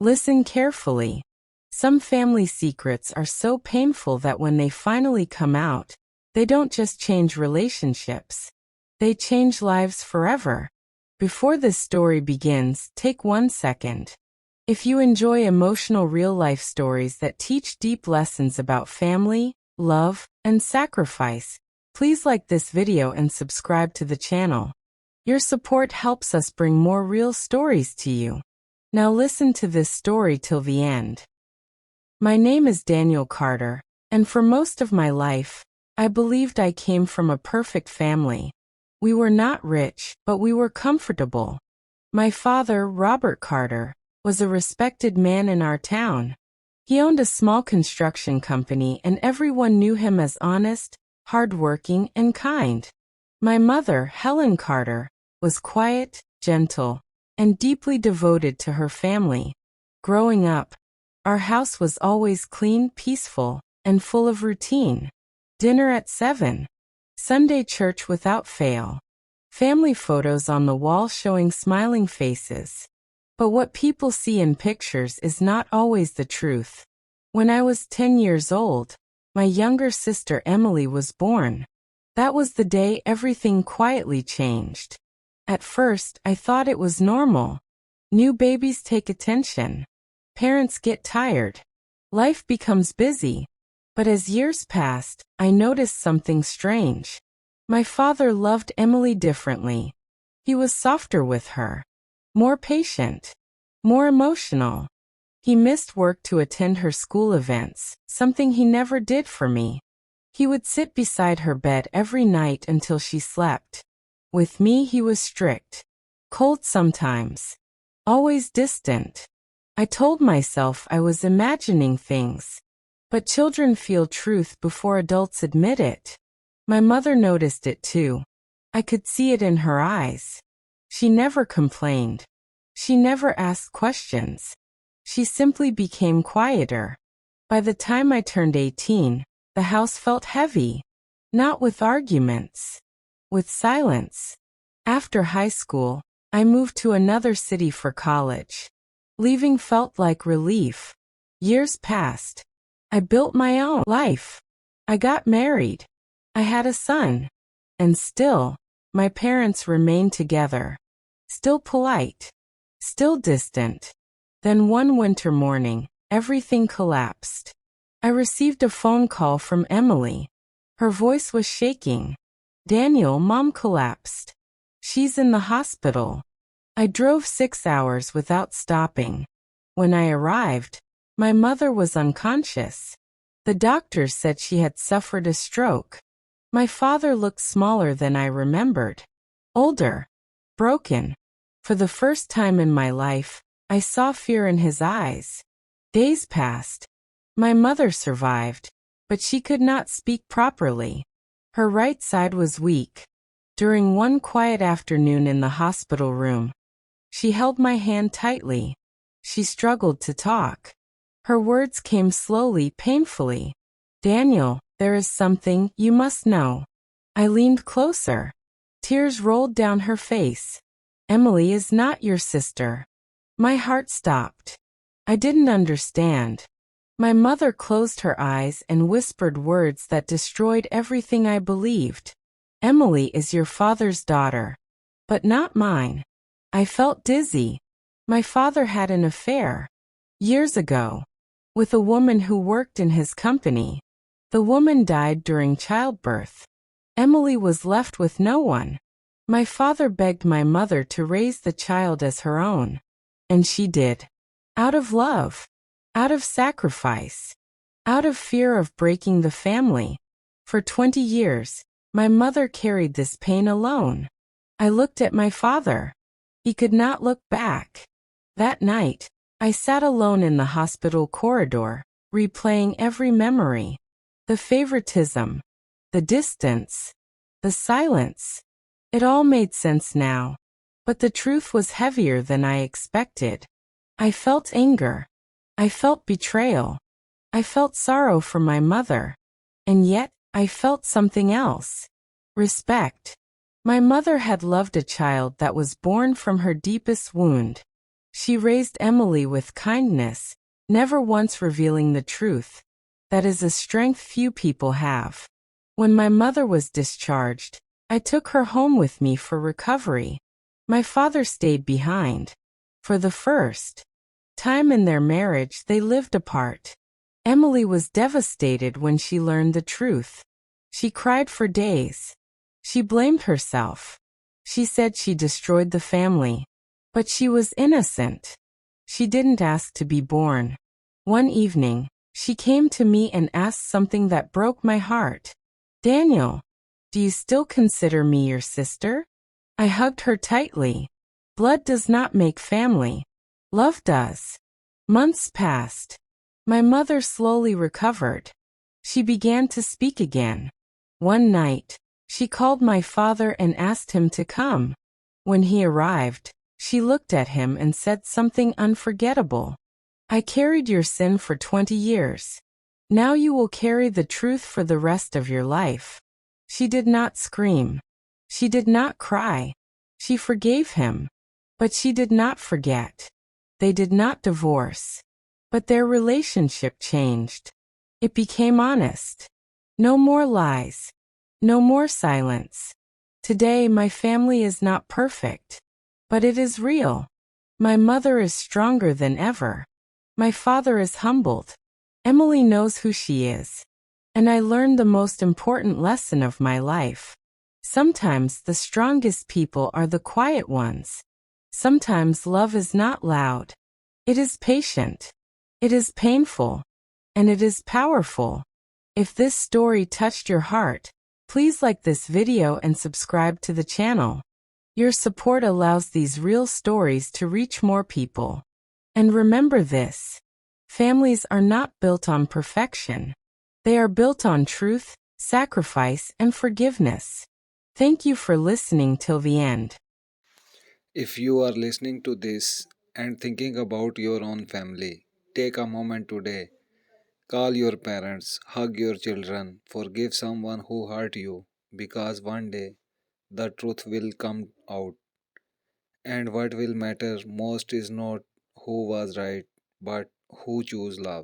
Listen carefully. Some family secrets are so painful that when they finally come out, they don't just change relationships. They change lives forever. Before this story begins, take 1 second. If you enjoy emotional real-life stories that teach deep lessons about family, love, and sacrifice, please like this video and subscribe to the channel. Your support helps us bring more real stories to you. Now listen to this story till the end. My name is Daniel Carter, and for most of my life, I believed I came from a perfect family. We were not rich, but we were comfortable. My father, Robert Carter, was a respected man in our town. He owned a small construction company and everyone knew him as honest, hardworking, and kind. My mother, Helen Carter, was quiet, gentle, and deeply devoted to her family. Growing up, our house was always clean, peaceful, and full of routine. Dinner at 7. Sunday church without fail. Family photos on the wall showing smiling faces. But what people see in pictures is not always the truth. When I was 10 years old, my younger sister Emily was born. That was the day everything quietly changed. At first, I thought it was normal. New babies take attention. Parents get tired. Life becomes busy. But as years passed, I noticed something strange. My father loved Emily differently. He was softer with her. More patient, more emotional. He missed work to attend her school events, something he never did for me. He would sit beside her bed every night until she slept. With me he was strict, cold sometimes, always distant. I told myself I was imagining things. But children feel truth before adults admit it. My mother noticed it too. I could see it in her eyes. She never complained. She never asked questions. She simply became quieter. By the time I turned 18, the house felt heavy. Not with arguments. With silence. After high school, I moved to another city for college. Leaving felt like relief. Years passed. I built my own life. I got married. I had a son. And still, my parents remained together. Still polite. Still distant. Then one winter morning, everything collapsed. I received a phone call from Emily. Her voice was shaking. "Daniel, Mom collapsed. She's in the hospital." I drove 6 hours without stopping. When I arrived, my mother was unconscious. The doctors said she had suffered a stroke. My father looked smaller than I remembered. Older. Broken. For the first time in my life, I saw fear in his eyes. Days passed. My mother survived, but she could not speak properly. Her right side was weak. During one quiet afternoon in the hospital room, she held my hand tightly. She struggled to talk. Her words came slowly, painfully. "Daniel, there is something you must know." I leaned closer. Tears rolled down her face. "Emily is not your sister." My heart stopped. I didn't understand. My mother closed her eyes and whispered words that destroyed everything I believed. "Emily is your father's daughter, but not mine." I felt dizzy. My father had an affair. Years ago. With a woman who worked in his company. The woman died during childbirth. Emily was left with no one. My father begged my mother to raise the child as her own. And she did. Out of love. Out of sacrifice. Out of fear of breaking the family. For 20 years, my mother carried this pain alone. I looked at my father. He could not look back. That night, I sat alone in the hospital corridor, replaying every memory. The favoritism. The distance. The silence. It all made sense now. But the truth was heavier than I expected. I felt anger. I felt betrayal. I felt sorrow for my mother. And yet, I felt something else. Respect. My mother had loved a child that was born from her deepest wound. She raised Emily with kindness, never once revealing the truth. That is a strength few people have. When my mother was discharged, I took her home with me for recovery. My father stayed behind. For the first time in their marriage, they lived apart. Emily was devastated when she learned the truth. She cried for days. She blamed herself. She said she destroyed the family. But she was innocent. She didn't ask to be born. One evening, she came to me and asked something that broke my heart. Daniel, do you still consider me your sister? I hugged her tightly. Blood does not make family. Love does. Months passed. My mother slowly recovered. She began to speak again. One night, she called my father and asked him to come. When he arrived, she looked at him and said something unforgettable. I carried your sin for 20 years. Now you will carry the truth for the rest of your life. She did not scream. She did not cry. She forgave him. But she did not forget. They did not divorce. But their relationship changed. It became honest. No more lies. No more silence. Today my family is not perfect. But it is real. My mother is stronger than ever. My father is humbled. Emily knows who she is. And I learned the most important lesson of my life. Sometimes the strongest people are the quiet ones. Sometimes love is not loud. It is patient. It is painful. And it is powerful. If this story touched your heart, please like this video and subscribe to the channel. Your support allows these real stories to reach more people. And remember this: families are not built on perfection. They are built on truth, sacrifice, and forgiveness. Thank you for listening till the end. If you are listening to this and thinking about your own family, take a moment today. Call your parents, hug your children, forgive someone who hurt you, because one day the truth will come out. And what will matter most is not who was right, but who chose love.